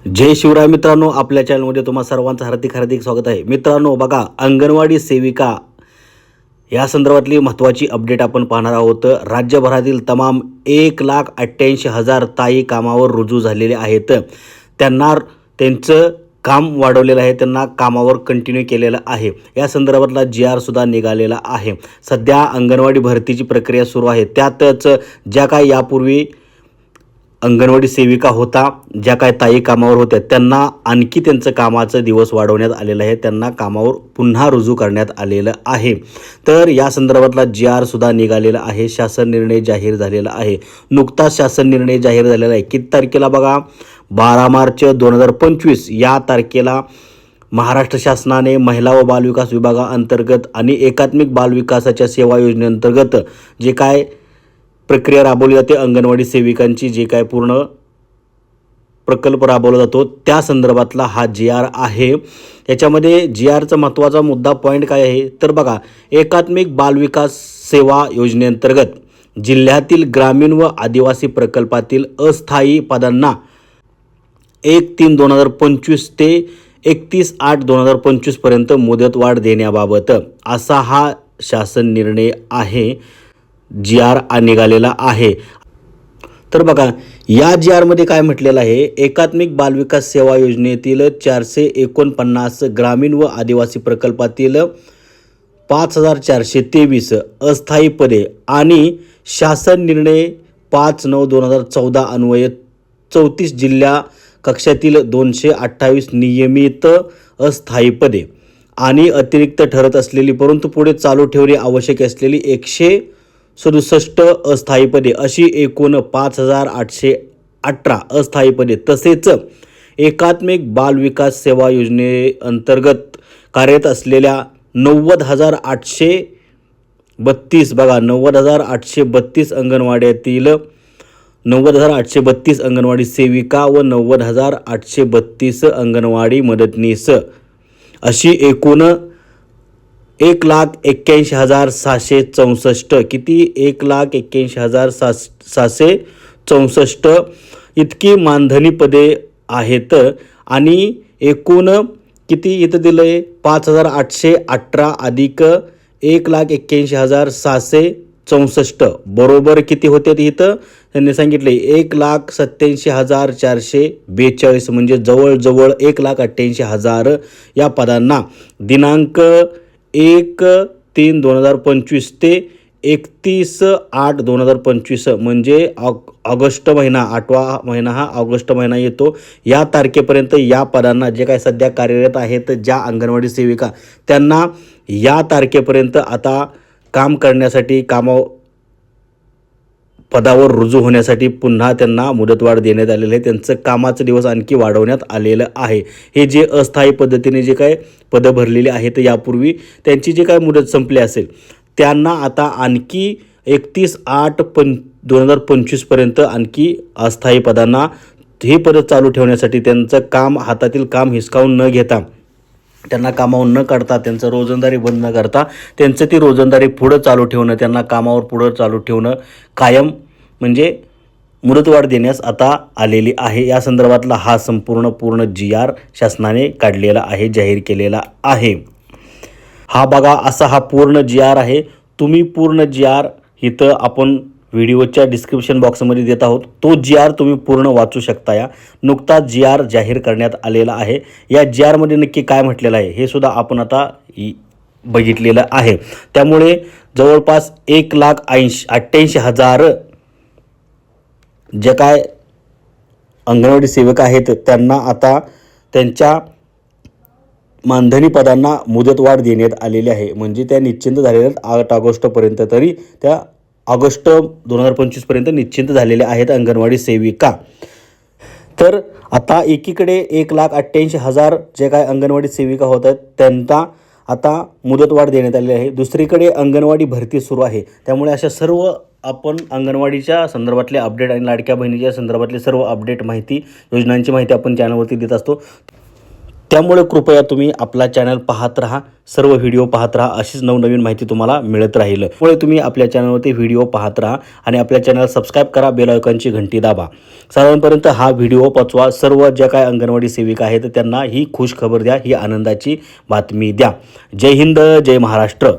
जय शिवराय मित्रांनो, आपल्या चॅनलमध्ये तुम्हा सर्वांचं हार्दिक हार्दिक स्वागत आहे. मित्रांनो बघा, अंगणवाडी सेविका या संदर्भातली महत्त्वाची अपडेट आपण पाहणार आहोत. राज्यभरातील तमाम 1,88,000 ताई कामावर रुजू झालेले आहेत. त्यांना त्यांचं काम वाढवलेलं आहे, त्यांना कामावर कंटिन्यू केलेलं आहे. या संदर्भातला GR सुद्धा निघालेला आहे. सध्या अंगणवाडी भरतीची प्रक्रिया सुरू आहे. त्यातच ज्या काय यापूर्वी अंगणवाडी सेविका होता, ज्या काय ताई कामावर होत्या, त्यांना आणखी त्यांचं कामाचं दिवस वाढवण्यात आलेलं आहे. त्यांना कामावर पुन्हा रुजू करण्यात आलेलं आहे. तर या संदर्भातला GR सुद्धा निघालेला आहे. शासन निर्णय जाहीर झालेला आहे. नुकताच शासन निर्णय जाहीर झालेला आहे. किती तारखेला बघा, 12 मार्च 2025 या तारखेला महाराष्ट्र शासनाने महिला व बालविकास विभागाअंतर्गत आणि एकात्मिक बालविकासाच्या सेवा योजनेअंतर्गत जे काय प्रक्रिया राबवली जाते, अंगणवाडी सेविकांची जे काय पूर्ण प्रकल्प राबवला जातो त्या संदर्भातला हा GR आहे. याच्यामध्ये GRचा महत्त्वाचा मुद्दा पॉईंट काय आहे तर बघा, एकात्मिक बालविकास सेवा योजनेअंतर्गत जिल्ह्यातील ग्रामीण व आदिवासी प्रकल्पातील अस्थायी पदांना 1/3/2025 ते 31/8/2025 पर्यंत मुदतवाढ देण्याबाबत असा हा शासन निर्णय आहे, GR निघालेला आहे. तर बघा, या GR मध्ये काय म्हटलेलं आहे, एकात्मिक बालविकास सेवा योजनेतील 449 ग्रामीण व आदिवासी प्रकल्पातील 5,423 अस्थायी पदे आणि शासन निर्णय 5/9/2014 अन्वये 34 जिल्हा कक्षातील 228 नियमित अस्थायी पदे आणि अतिरिक्त ठरत असलेली परंतु पुढे चालू ठेवणे आवश्यक असलेली 167 अस्थायी पदे अशी एकूण 5,818 अस्थायी पदे, तसेच एकात्मिक बालविकास सेवा योजनेअंतर्गत कार्यरत असलेल्या 90,832 बघा 90,832 अंगणवाड्यातील 90,832 अंगणवाडी सेविका व 90,832 अंगणवाडी मदतनीस अशी एकूण 1,81,664 किती 1,81,664 इतकी मानधनी पदे आहेत. आणि एकूण किती इथं दिलं आहे 5,818 अधिक 1,81,664 बरोबर किती होते इथं त्यांनी सांगितले 1,87,442 म्हणजे जवळजवळ 1,88,000 या पदांना दिनांक 1/3/2025 ते 31/8/2025 म्हणजे ऑगस्ट महिना 8वा महिना हा ऑगस्ट महिना येतो, या तारखेपर्यंत या पदांना जे काय सध्या कार्यरत आहेत ज्या अंगणवाडी सेविका त्यांना या तारखेपर्यंत आता काम करण्यासाठी पदावर रुजू होण्यासाठी पुन्हा त्यांना मुदतवाढ देण्यात आलेली आहे. त्यांचं कामाचं दिवस आणखी वाढवण्यात आलेलं आहे. हे जे अस्थायी पद्धतीने जे काय पदं भरलेली आहेत यापूर्वी त्यांची जे काय मुदत संपली असेल त्यांना आता आणखी 31/8/2025 पर्यंत आणखी अस्थायी पदांना हे पद चालू ठेवण्यासाठी त्यांचं काम हातातील काम हिसकावून न घेता, त्यांना कामावर न काढता, त्यांचं रोजंदारी बंद न करता त्यांचं ती रोजंदारी पुढं चालू ठेवणं, त्यांना कामावर पुढं चालू ठेवणं कायम म्हणजे मुदतवाढ देण्यास आता आलेली आहे. या संदर्भातला हा पूर्ण GR शासनाने काढलेला आहे, जाहीर केलेला आहे. हा बघा असा हा पूर्ण GR आहे. तुम्ही पूर्ण GR इथं आपण व्हिडिओच्या डिस्क्रिप्शन बॉक्समध्ये देत आहोत. तो GR तुम्ही पूर्ण वाचू शकता. या नुकताच GR जाहीर करण्यात आलेला आहे. या GR मध्ये नक्की काय म्हटलेलं आहे हे सुद्धा आपण आता बघितलेलं आहे. त्यामुळे जवळपास 1,88,000 जे काय अंगणवाडी सेविका आहेत त्यांना आता त्यांच्या मानधनी पदांना मुदतवाढ देण्यात आलेली आहे. म्हणजे त्या निश्चिंत झालेल्या 8 ऑगस्टपर्यंत, तरी त्या ऑगस्ट 2025 पर्यंत निश्चिंत झालेल्या आहेत अंगणवाडी सेविका. तर आता एकीकडे 1,88,000 जे काय अंगणवाडी सेविका होत आहेत त्यांना आता मुदतवाढ देण्यात आलेली आहे. दुसरीकडे अंगणवाडी भरती सुरू आहे. त्यामुळे अशा सर्व आपण अंगणवाडीच्या संदर्भातले अपडेट आणि लाडक्या बहिणीच्या संदर्भातले सर्व अपडेट माहिती योजनांची माहिती आपण चॅनलवरती देत असतो. त्यामुळे कृपया तुम्ही आपला चॅनल पाहत राहा, सर्व व्हिडिओ पाहत राहा, अशीच नवनवीन माहिती तुम्हाला मिळत राहील. त्यामुळे तुम्ही आपल्या चॅनलवरती व्हिडिओ पाहत राहा आणि आपल्या चॅनल सबस्क्राईब करा, बेल आयकॉनची घंटी दाबा. सर्वांपर्यंत हा व्हिडिओ पोचवा. सर्व ज्या काय अंगणवाडी सेविका आहेत त्यांना ही खुश खबर द्या, ही आनंदाची बातमी द्या. जय हिंद, जय महाराष्ट्र.